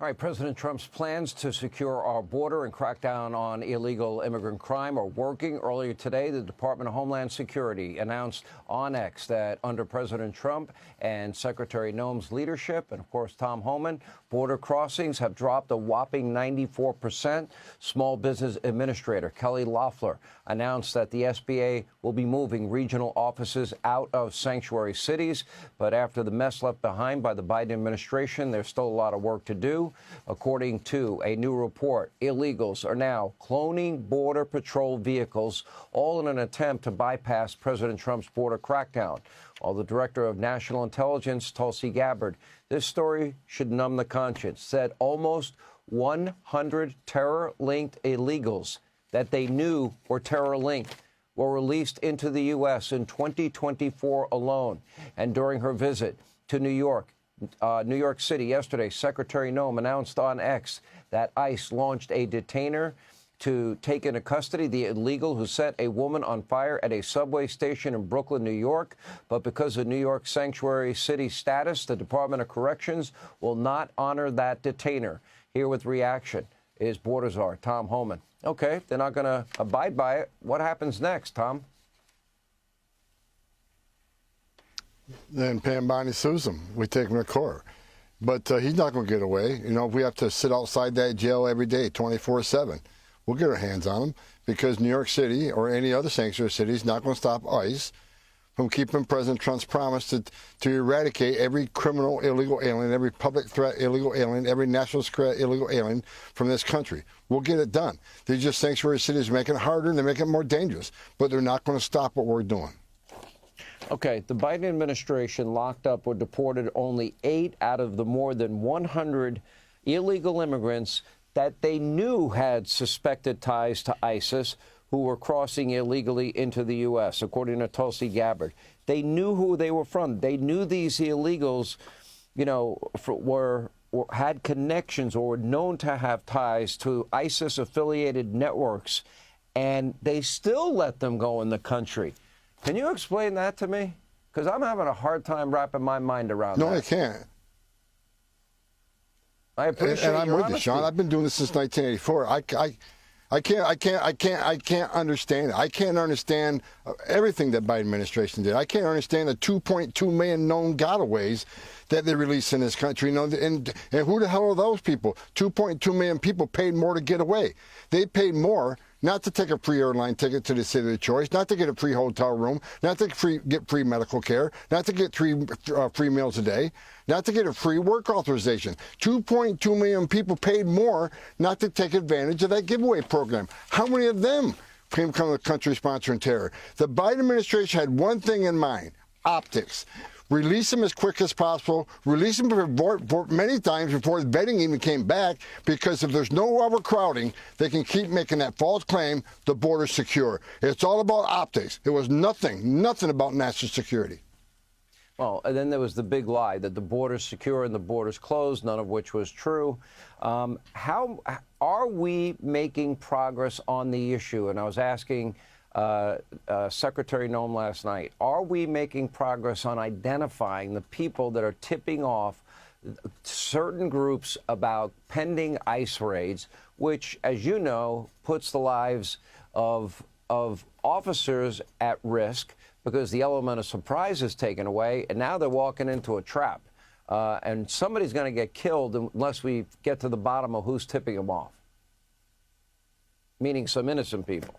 All right, President Trump's plans to secure our border and crack down on illegal immigrant crime are working. Earlier today, the Department of Homeland Security announced on X that under President Trump and Secretary Noem's leadership, and of course Tom Homan, border crossings have dropped a whopping 94%. Small Business Administrator Kelly Loeffler announced that the SBA will be moving regional offices out of sanctuary cities. But after the mess left behind by the Biden administration, there's still a lot of work to do. According to a new report, illegals are now cloning Border Patrol vehicles, all in an attempt to bypass President Trump's border crackdown. While the Director of National Intelligence, Tulsi Gabbard, this story should numb the conscience, said almost 100 terror-linked illegals that they knew were terror-linked were released into the U.S. in 2024 alone. And during her visit to New York City yesterday, Secretary Noem announced on X that ICE launched a detainer to take into custody the illegal who set a woman on fire at a subway station in Brooklyn, New York. But because of New York's sanctuary city status, the Department of Corrections will not honor that detainer. Here with reaction is Border Czar Tom Homan. Okay, they're not going to abide by it. What happens next, Tom? Then Pam Bondi sues him. We take him to court. But he's not going to get away. You know, we have to sit outside that jail every day, 24/7. We'll get our hands on him because New York City or any other sanctuary city is not going to stop ICE from keeping President Trump's promise to eradicate every criminal illegal alien, every public threat illegal alien, every national threat illegal alien from this country. We'll get it done. These just sanctuary cities make it harder and they make it more dangerous, but they're not going to stop what we're doing. Okay, the Biden administration locked up or deported only 8 out of the more than 100 illegal immigrants that they knew had suspected ties to ISIS who were crossing illegally into the U.S., according to Tulsi Gabbard. They knew who they were from. They knew these illegals, you know, had connections or were known to have ties to ISIS-affiliated networks, and they still let them go in the country. Can you explain that to me? Because I'm having a hard time wrapping my mind around that. No, I can't. I appreciate and I'm your with honesty. you, Sean. I've been doing this since 1984. I can't understand it. I can't understand everything that Biden administration did. I can't understand the 2.2 million known gotaways that they released in this country. You know, and who the hell are those people? 2.2 million people paid more to get away. They paid more not to take a free airline ticket to the city of their choice, not to get a free hotel room, not to get free medical care, not to get free meals a day, not to get a free work authorization. 2.2 million people paid more not to take advantage of that giveaway program. How many of them came from the country sponsoring terror? The Biden administration had one thing in mind: optics. Release them as quick as possible. Release them for many times before the vetting even came back, because if there's no overcrowding, they can keep making that false claim the border's secure. It's all about optics. It was nothing about national security. Well, and then there was the big lie that the border's secure and the border's closed, none of which was true. How are we making progress on the issue? And I was asking Secretary Noem last night, are we making progress on identifying the people that are tipping off certain groups about pending ICE raids, which, as you know, puts the lives of officers at risk because the element of surprise is taken away, and now they're walking into a trap. And somebody's going to get killed unless we get to the bottom of who's tipping them off, meaning some innocent people.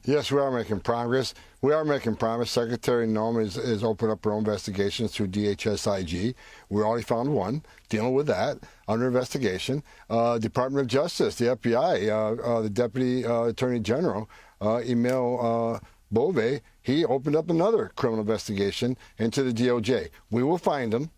Yes, we are making progress. We are making progress. Secretary Noem is opened up her own investigations through DHS-IG. We already found one dealing with that, under investigation. Department of Justice, the FBI, the Deputy Attorney General, Emil Bove, he opened up another criminal investigation into the DOJ. We will find them.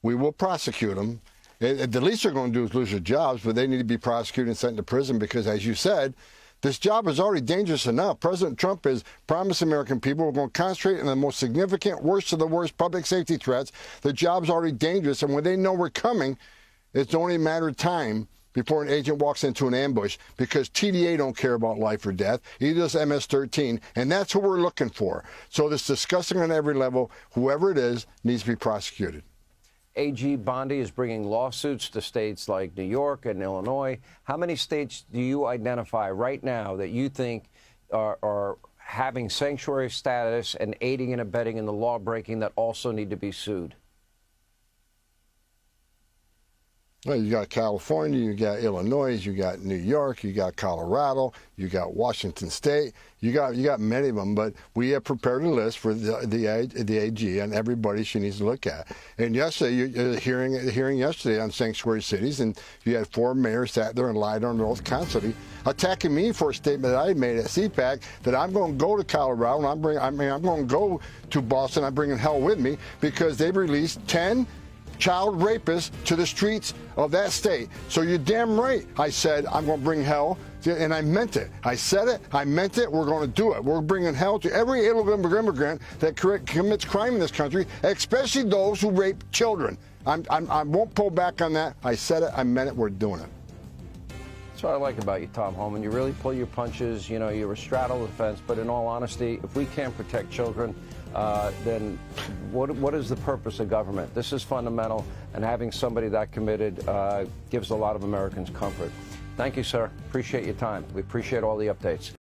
We will prosecute them. The least they're going to do is lose their jobs, but they need to be prosecuted and sent to prison because, as you said, this job is already dangerous enough. President Trump has promised American people we're going to concentrate on the most significant, worst of the worst public safety threats. The job's already dangerous, and when they know we're coming, it's only a matter of time before an agent walks into an ambush, because TDA don't care about life or death. Either does MS-13, and that's what we're looking for. So this discussing on every level, whoever it is, needs to be prosecuted. AG Bondi is bringing lawsuits to states like New York and Illinois. How many states do you identify right now that you think are having sanctuary status and aiding and abetting in the law breaking that also need to be sued? Well, you got California, you got Illinois, you got New York, you got Colorado, you got Washington State, you got many of them. But we have prepared a list for the AG and everybody she needs to look at. And yesterday, you hearing yesterday on sanctuary cities, and you had 4 mayors sat there and lied under oath constantly, attacking me for a statement that I made at CPAC that I'm going to go to Colorado and I'm going to go to Boston. I'm bringing hell with me because they've released 10 child rapists to the streets of that state. So you're damn right. I said I'm going to bring hell, and I meant it. I said it. I meant it. We're going to do it. We're bringing hell to every illegal immigrant that commits crime in this country, especially those who rape children. I won't pull back on that. I said it. I meant it. We're doing it. That's what I like about you, Tom Homan. You really pull your punches. You know, you're a straddle the fence. But in all honesty, if we can't protect children, then what is the purpose of government? This is fundamental, and having somebody that committed gives a lot of Americans comfort. Thank you, sir. Appreciate your time. We appreciate all the updates.